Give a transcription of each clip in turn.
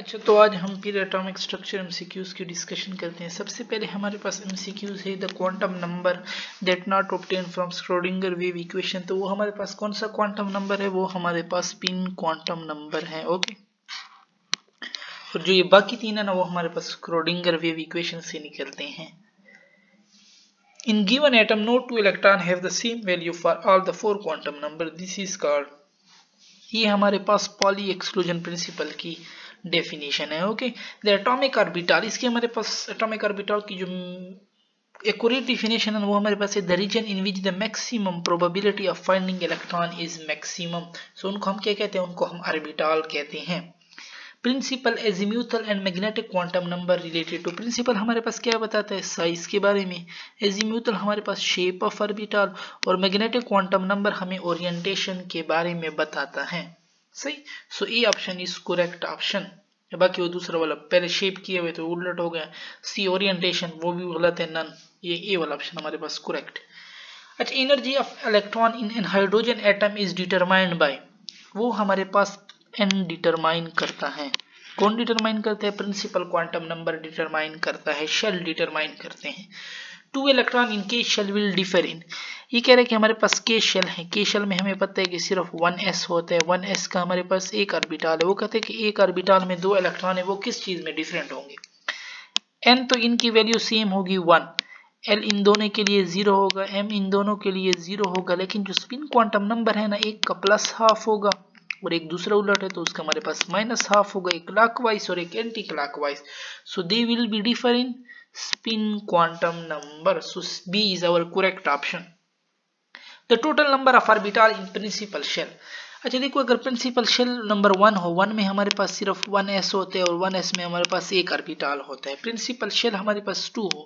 अच्छा, तो आज हम फिर एटॉमिक स्ट्रक्चर एमसीक्यूज की डिस्कशन करते हैं। सबसे पहले हमारे पास एमसीक्यूज है the quantum number that not obtain from Schrodinger wave equation. तो वो हमारे पास कौन सा क्वांटम नंबर है? वो हमारे पास स्पिन क्वांटम नंबर है। ओके, और जो ये बाकी तीन है ना, वो हमारे पास श्रोडिंगर वेव इक्वेशन से निकलते हैं। In given atom, no two electron have the same value for all the four quantum number. This is called, ये हमारे पास पॉली एक्सक्लूजन प्रिंसिपल की डेफिनेशन है। ओके, द एटॉमिक ऑर्बिटल, इसके हमारे पास एटॉमिक ऑर्बिटल की जो एक्यूरेट डेफिनेशन है वो हमारे पास है the region in which the maximum probability of finding electron is maximum. So उनको हम क्या कहते हैं? उनको हम ऑर्बिटल कहते हैं। Principal azimuthal and magnetic quantum number related to, principal हमारे पास क्या बताता है? साइज के बारे में। एजीम्यूथल हमारे पास शेप ऑफ ऑर्बिटल, और मैग्नेटिक क्वांटम नंबर हमें ओरिएंटेशन के बारे में बताता है। सही, so A option is correct option. बाकी वो दूसरा वाला पहले शेप किए हुए तो उलट हो गया। सी ओरिएंटेशन वो भी गलत है, नन। ये ए वाला ऑप्शन हमारे पास करेक्ट। अच्छा, energy of electron in hydrogen atom is determined by, वो हमारे पास एन डिटरमाइन करता है। कौन डिटरमाइन करता है? प्रिंसिपल क्वांटम नंबर डिटरमाइन करता है, शेल डिटरमाइन करते हैं। टू इलेक्ट्रॉन इन के शेल विल डिफर इन, ये कह रहे हैं कि हमारे पास के शेल है। के शेल में हमें पता है कि सिर्फ 1s होता है। 1s का हमारे पास एक ऑर्बिटल है। वो कहते हैं कि एक ऑर्बिटल में दो इलेक्ट्रॉन है, वो किस चीज में डिफरेंट होंगे? n तो इनकी वैल्यू सेम होगी 1, l इन दोनों के लिए 0 होगा, m इन दोनों के लिए 0 होगा। लेकिन जो स्पिन क्वांटम नंबर है ना, एक का प्लस हाफ होगा और एक दूसरा उलट है तो उसका हमारे पास माइनस हाफ होगा, एक क्लॉकवाइज और एक anti clockwise. So they will be differ in spin quantum number. So B is our correct option. The total number of orbital in principal shell. अच्छा देखो, अगर प्रिंसिपल शेल नंबर 1 हो, 1 में हमारे पास सिर्फ 1s होते हैं और 1s में हमारे पास एक ऑर्बिटल होता है। प्रिंसिपल शेल हमारे पास 2 हो,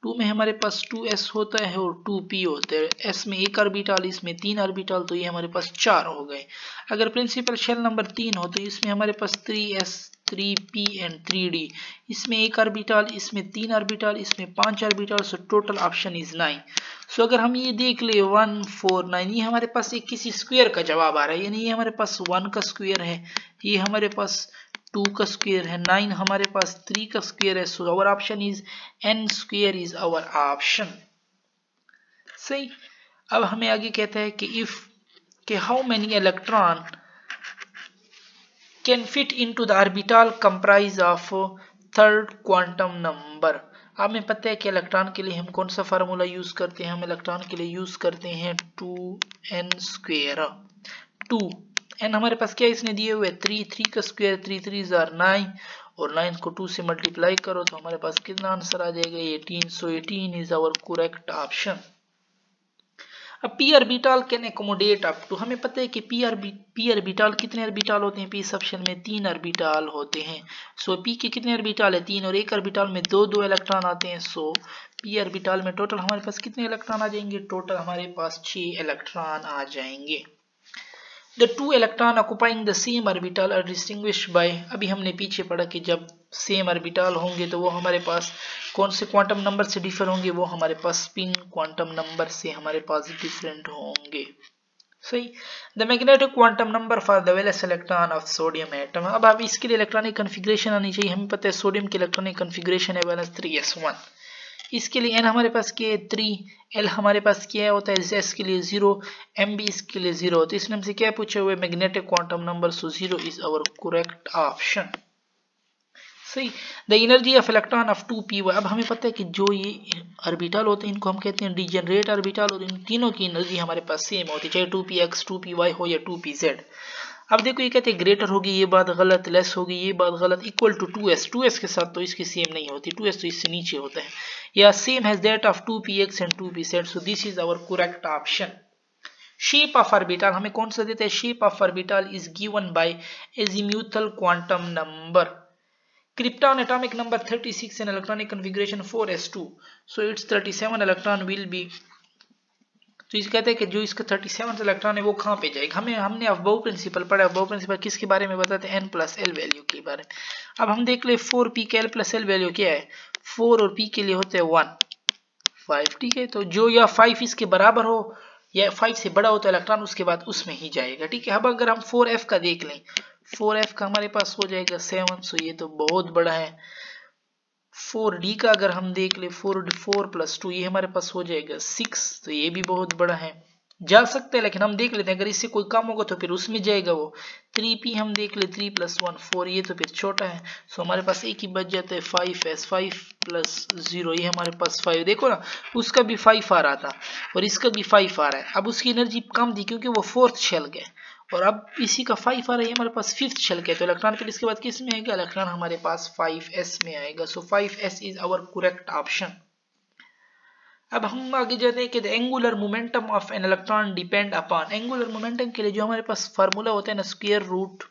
2 में हमारे पास 2s होता है और 2p होते हैं। s में एक ऑर्बिटल, इसमें 3 ऑर्बिटल, तो ये हमारे पास 4 हो गए। अगर प्रिंसिपल शेल नंबर 3 हो तो इसमें हमारे पास 3s 3p एंड 3d, इसमें एक ऑर्बिटल, इसमें 3 ऑर्बिटल, इसमें 5 orbital. So total option is 9। सो अगर हम ये देख ले 1 4 9, ये हमारे पास एक किसी स्क्वायर का जवाब आ रहा है, यानी ये हमारे पास 1 का स्क्वायर है, ये हमारे पास 2 का स्क्वायर है, 9 हमारे पास 3 का स्क्वायर है। So our option is n square is our option. सही, अब हमें आगे कहता है कि इफ के how many electron can fit into the orbital comprise of third quantum number। हमें पता है कि इलेक्ट्रॉन के लिए हम कौन सा फार्मूला यूज करते हैं? हम इलेक्ट्रॉन के लिए यूज करते हैं 2n स्क्वायर। 2n हमारे पास क्या इसने दिए हुए? 3, 3 का स्क्वायर, 3 3 are 9 और 9 को 2 से मल्टीप्लाई करो तो हमारे पास कितना आंसर आ जाएगा? 18। So 18 is our correct option. अब p orbital can accommodate up to, हमें पता है कि p ऑर्बिटल कितने ऑर्बिटल होते हैं? p सेक्शन में 3 ऑर्बिटल होते हैं। सो p के कितने ऑर्बिटल है? 3, और एक ऑर्बिटल में दो दो इलेक्ट्रॉन आते हैं। सो p ऑर्बिटल में टोटल हमारे पास कितने इलेक्ट्रॉन आ जाएंगे? टोटल हमारे पास 6 इलेक्ट्रॉन आ जाएंगे। The two electron occupying the same orbital are distinguished by, अभी हमने पीछे पढ़ा कि जब सेम ऑर्बिटल होंगे तो वो हमारे पास कौन से क्वांटम नंबर से डिफर होंगे? वो हमारे पास स्पिन क्वांटम नंबर से हमारे पास डिफरेंट होंगे। सही, the magnetic quantum number for the valence electron of sodium atom. अब इसके लिए इलेक्ट्रॉनिक कन्फिग्रेशन आनी चाहिए। हमें पता है सोडियम की इलेक्ट्रॉनिक कन्फिग्रेशन है वैलेंस 3s1। इसके लिए n हमारे पास क्या है? 3, l हमारे पास क्या होता है? s के लिए 0, m भी इसके लिए 0 होता है। इसने हमसे क्या पूछा हुआ है? Magnetic quantum number. So 0 is our correct option. सही, the energy of electron of 2p। अब हमें पता है कि जो ये ऑर्बिटल होते हैं इनको हम कहते हैं डिजेनरेट ऑर्बिटल, और इन तीनों की एनर्जी हमारे पास सेम होती है, चाहे 2px 2py हो या 2pz। अब देखो ये कहते हैं ग्रेटर होगी, ये बात गलत, लेस होगी, ये बात गलत, इक्वल टू 2s के साथ तो इसकी सेम नहीं होती, 2s तो इससे नीचे होता है, या same has that of 2px and 2pz। So this is our correct option. Shape of orbital हमें कौन सा देता है? Shape of orbital is given by azimuthal quantum number. Krypton atomic number 36 and electronic configuration 4s2, so its 37 electron will be, तो इसे कहते हैं कि जो इसका 37 इलेक्ट्रॉन है वो कहाँ पे जाएगा? हमने अबव प्रिंसिपल पढ़ा। अबव प्रिंसिपल किसके बारे में बताते हैं? n प्लस l वैल्यू के बारे में। अब हम देख ले 4p के l प्लस l वैल्यू क्या है? 4 और p के लिए होते हैं 1 5, ठीक है। तो जो या 5 इसके बराबर हो या 5 से बड़ा हो तो इलेक्ट्रॉन उसके बाद उसमें ही जाएगा, ठीक है। अब अगर हम 4f का देख लें, 4f का हमारे पास हो जाएगा 7, सो ये तो बहुत बड़ा है। 4d का अगर हम देख ले 4 + 2 ये हमारे पास हो जाएगा 6, तो ये भी बहुत बड़ा है, जा सकते हैं, लेकिन हम देख लेते हैं अगर इससे कोई कम होगा तो फिर उसमें जाएगा वो। 3p हम देख ले 3 + 1 4, ये तो फिर छोटा है, सो हमारे पास एक ही बच जाता है 5s 5 + 0, ये हमारे पास 5। देखो ना उसका भी 5 आ रहा था और इसका भी 5 आ रहा है। अब उसकी एनर्जी कम थी क्योंकि वो 4th शेल का है, और अब इसी का 5 आ रहा है, हमारे पास 5th शेल का है, तो इलेक्ट्रॉन फिर इसके बाद किस में आएगा, इलेक्ट्रॉन हमारे पास 5s में आएगा। So 5s is our correct option. अब हम आगे जाते हैं कि the angular momentum of an electron depend upon. Angular momentum के लिए जो हमारे पास फार्मूला होता है ना, square root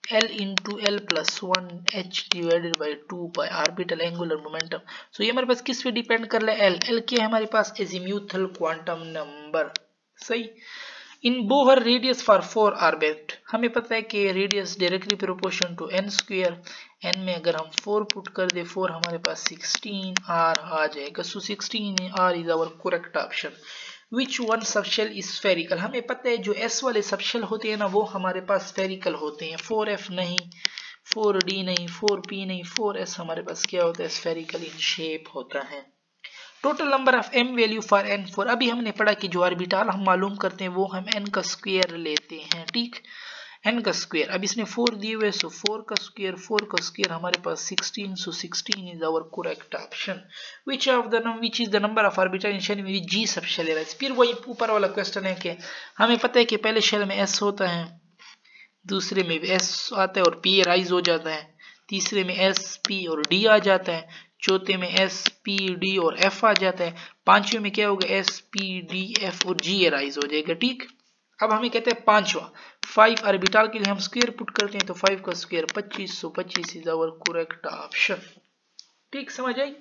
L into L + 1 h divided by 2 pi orbital angular momentum. So ये हमारे पास किस पे डिपेंड कर रहा है, L क्या है हमारे पास, एजीम्यूथल क्वांटम नंबर। सही। In Bohr radius for 4 orbit, हमें पता है कि radius directly proportional to n square, n में अगर हम 4 पुट कर दे 4 हमारे पास 16r आ जाएगा। So 16r is our correct option. Which one subshell is spherical, हमें पता है जो s वाले सबशेल होते हैं ना वो हमारे पास स्फेरिकल होते हैं। 4f नहीं, 4d नहीं, 4p नहीं, 4s हमारे पास क्या होता है, स्फेरिकल इन शेप होता है। Total number of m value for n4, अभी हमने पढ़ा कि जो ऑर्बिटल हम मालूम करते हैं वो हम n का स्क्वायर लेते हैं, ठीक, n का स्क्वायर। अब इसने 4 दिए हुए, सो 4 का स्क्वायर हमारे पास 16, so 16 is our correct option. Which is the number of orbital in shell में g सबशेल है। फिर वही ऊपर वाला क्वेश्चन है कि हमें पता है कि पहले शेल में s होता है, दूसरे में भी s आता है और p राइज हो जाता है, तीसरे में s p और d आ जाता है, चौथे में S P D और F आ जाता है, पांचवें में क्या होगा, S P D F और G राइज हो जाएगा, ठीक। अब हमें कहते हैं पांचवा 5 ऑर्बिटल के लिए हम स्क्वायर पुट करते हैं, तो 5 का square 25, so 25 is our correct option, ठीक, समझ आई।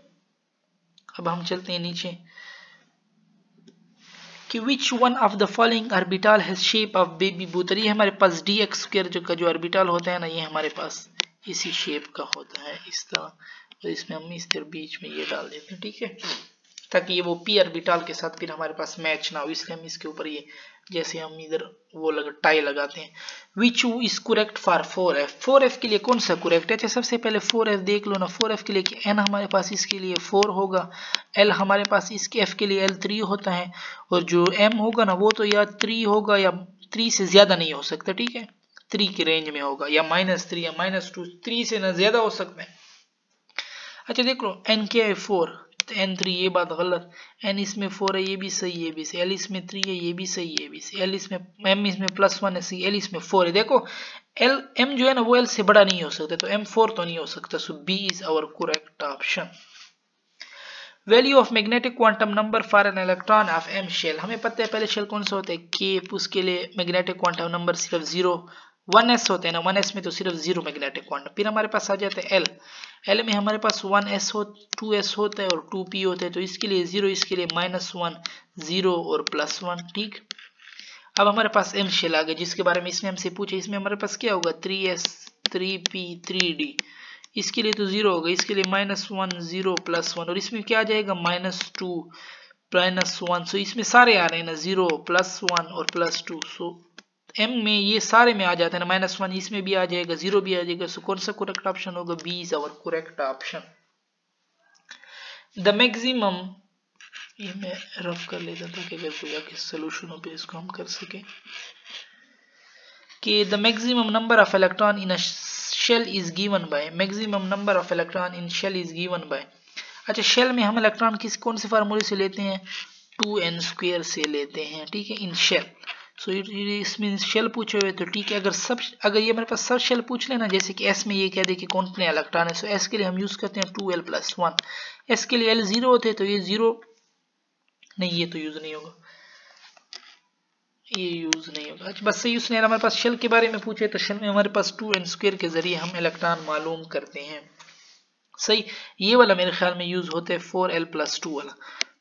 अब हम चलते हैं नीचे कि which one of the following orbital has shape of बेबी बूतर। ये हमारे पास dx स्क्वायर का जो ऑर्बिटल होता है ना, ये हमारे पास इसी शेप का होता है, इस तरह, तो इसमें हम इस तरह बीच में ये डाल देते हैं, ठीक है, ताकि ये वो p ऑर्बिटल के साथ फिर हमारे पास मैच ना हो, इसलिए हम इसके ऊपर ये जैसे हम इधर वो टाई लगाते हैं। Which is correct for 4f, 4f के लिए कौन सा करेक्ट है। अच्छा सबसे पहले 4f देख लो ना, 4f के लिए कि n हमारे पास इसके लिए 4 होगा, l हमारे पास इसके f के लिए l 3 होता है, और जो m होगा ना वो तो या 3 होगा या 3 से ज्यादा नहीं हो सकता, ठीक है, 3 की रेंज में होगा, या -3 या -2, 3 से ना ज्यादा हो सकता है। अच्छा देख लो n क्या है 4, तो n3, ये बात गलत, n इसमें 4 है, ये भी सही, ये भी सही, l इसमें 3 है, ये भी सही, ये भी सही, l इसमें m इसमें +1 है, सही, l इसमें 4 है। देखो l m जो है ना वो l से बड़ा नहीं हो सकता, तो m4 तो नहीं हो सकता, so b is our correct option. Value of magnetic quantum number for an electron of m shell, हमें पता है पहले शेल कौन सा होता है k, उसके लिए मैग्नेटिक क्वांटम नंबर सिर्फ 1s होते हैं ना, 1s में तो सिर्फ 0 मैग्नेटिक क्वांटम। फिर हमारे पास आ जाता है l में हमारे पास 1s 2s होता है और 2p होता है, तो इसके लिए 0, इसके लिए -1 0 और +1, ठीक। अब हमारे पास m शेल आ गया जिसके बारे में इसने हमसे पूछा, इसमें हमारे पास क्या होगा 3s 3p 3d, इसके लिए तो 0 होगा, इसके लिए -1 0 +1, और इसमें क्या आ जाएगा -2 -1, सो इसमें सारे आ रहे हैं ना 0 +1 और +2, सो m में ये सारे में आ जाते हैं ना, -1 इसमें भी आ जाएगा, 0 भी आ जाएगा, सो कौन सा करेक्ट ऑप्शन होगा, b is our correct option. The maximum, ये मैं रफ कर लेता था कि अगर कोई आके सोल्यूशन पे इसको हम कर सके, कि the maximum number of electron in a shell is given by, maximum number of electron in shell is given by. अच्छा शेल में हम इलेक्ट्रॉन किस कौन से फार्मूले से लेते हैं, 2n² से लेते हैं, ठीक है, इन शेल। सो इसमें शेल पूछे हुए तो ठीक है, अगर ये मेरे पास सब शेल पूछ लेना, जैसे कि s में ये कह दे कि कौन से इलेक्ट्रॉन है, सो s के लिए हम यूज करते हैं 2l + 1, s के लिए l 0 होते हैं, तो ये 0 नहीं, ये तो यूज नहीं होगा, ये यूज नहीं होगा। अच्छा बस सही, उसने हमारे पास शेल के बारे में पूछे, तो शेल में हमारे पास 2n² के जरिए हम इलेक्ट्रॉन मालूम करते हैं, सही। ये वाला मेरे ख्याल में यूज होता है 4l + 2 वाला,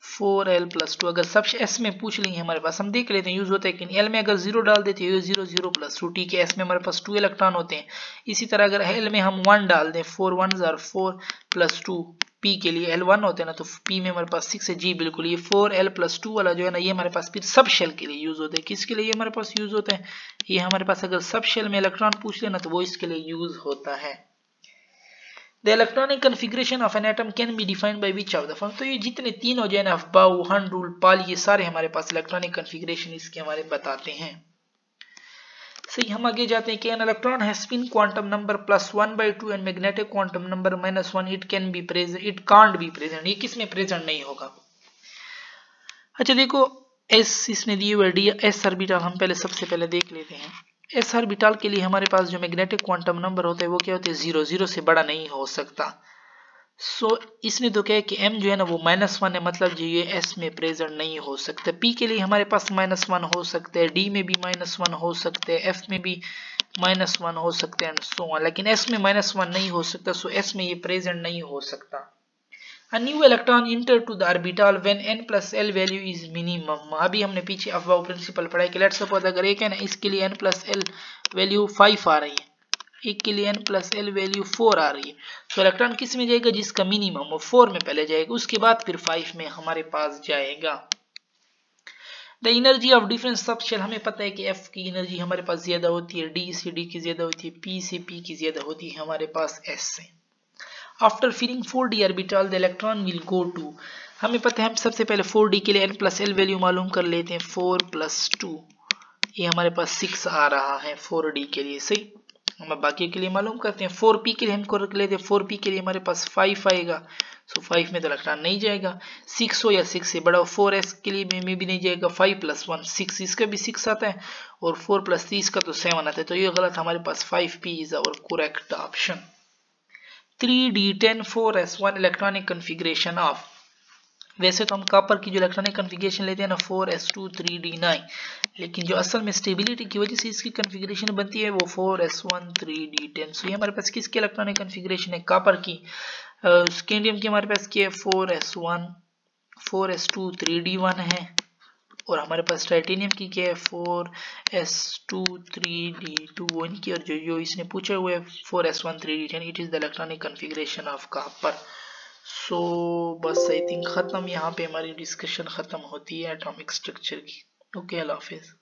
4l + 2, अगर सब s में पूछ लेंगे हमारे पास, हम देख लेते हैं यूज होता है कि l में अगर 0 डाल देते हैं 0 0 + 2, ठीक है, s में हमारे पास 2 इलेक्ट्रॉन होते हैं। इसी तरह अगर l में हम 1 डाल दें, 4 1s are 4 + 2 P के लिए L1 होते हैं ना, तो P में हमारे पास 6 है। जी बिल्कुल, ये 4L+2 वाला जो है ना, ये हमारे पास फिर सब शेल के लिए यूज होता है। किसके लिए ये हमारे पास यूज होता है? ये हमारे पास अगर सब शेल में इलेक्ट्रॉन पूछ लेना तो वो इसके लिए यूज होता है। The electronic configuration of an atom can be defined by which of the following? तो ये जितने तीन हो जाए ना, बाउ, हन रूल, पाल, ये सारे हमारे पास इलेक्ट्रॉनिक कन्फिग्रेशन इसके हमारे बताते हैं। सही, हम आगे जाते हैं कि an electron has spin quantum number +1/2 and magnetic quantum number -1, it can be present, it can't be present। ये किसमें प्रेजेंट नहीं होगा? अच्छा देखो, एस इसने दिए हुए डी एस ऑर्बिटल हम पहले सबसे पहले देख लेते हैं। एस ऑर्बिटल के लिए हमारे पास जो मैग्नेटिक क्वांटम नंबर होता है वो क्या होता है? 0, 0 से बड़ा नहीं हो सकता। सो इसने तो क्या है कि m जो है ना वो -1 है, मतलब जो ये s में प्रेजेंट नहीं हो सकता। p के लिए हमारे पास -1 हो सकते हैं, d में भी -1 हो सकते हैं, f में भी -1 हो सकते हैं, एंड सो ऑन। लेकिन s में -1 नहीं हो सकता, सो s में ये प्रेजेंट नहीं हो सकता। A new electron enter to the orbital when n plus l value is minimum। अभी हमने पीछे अफबाउ प्रिंसिपल पढ़ा है कि लेट्स सपोज अगर एक है ना, इसके लिए n plus l वैल्यू 5 आ रही है, एक के लिए n plus l वैल्यू 4 आ रही है, तो इलेक्ट्रॉन किस में जाएगा? जिसका मिनिमम हो 4 में पहले जाएगा, उसके बाद फिर 5 में हमारे पास जाएगा। The energy of different subshell, हमें पता है कि f की एनर्जी हमारे पास ज्यादा होती है, d से d की ज्यादा होती है, p से p की ज्यादा होती है हमारे पास s से। After filling 4d orbital the electron will go to, हमें पता है हम सबसे पहले 4d के लिए n plus l वैल्यू मालूम कर लेते हैं। 4 + 2 ये हमारे पास 6 आ रहा है 4d के लिए। सही, हम बाकी के लिए मालूम करते हैं। 4p के लिए हमको रख लेते हैं, 4p के लिए हमारे पास 5 आएगा, सो 5 में तो इलेक्ट्रॉन नहीं जाएगा। 6 हो या 6 से बड़ा हो, 4s के लिए में भी नहीं जाएगा। 5 + 1 6, इसका भी 6 आता है, और 4 + 3 का तो 7 आता है, तो ये गलत, हमारे पास 5p is our correct option. 3d10 4s1 electronic configuration of, वैसे तो हम कॉपर की जो इलेक्ट्रॉनिक कन्फिग्रेशन लेते हैं ना 4s2 3d9, लेकिन जो असल में स्टेबिलिटी की वजह से इसकी कन्फिग्रेशन बनती है वो 4s1 3d10। सो ये हमारे पास किसकी इलेक्ट्रॉनिक कन्फिग्रेशन है? कॉपर की। स्कैंडियम की हमारे पास क्या है? 4s1 4s2 3d1 है, और हमारे पास टाइटेनियम की क्या है? 4s2 3d2 वो इनकी, और जो इसने पूछा हुआ है 4s1 3d10, it is the electronic configuration of copper. So बस आई थिंक खत्म, यहाँ पे हमारी डिस्कशन खत्म होती है एटॉमिक स्ट्रक्चर की। ओके, अल्लाह हाफिज।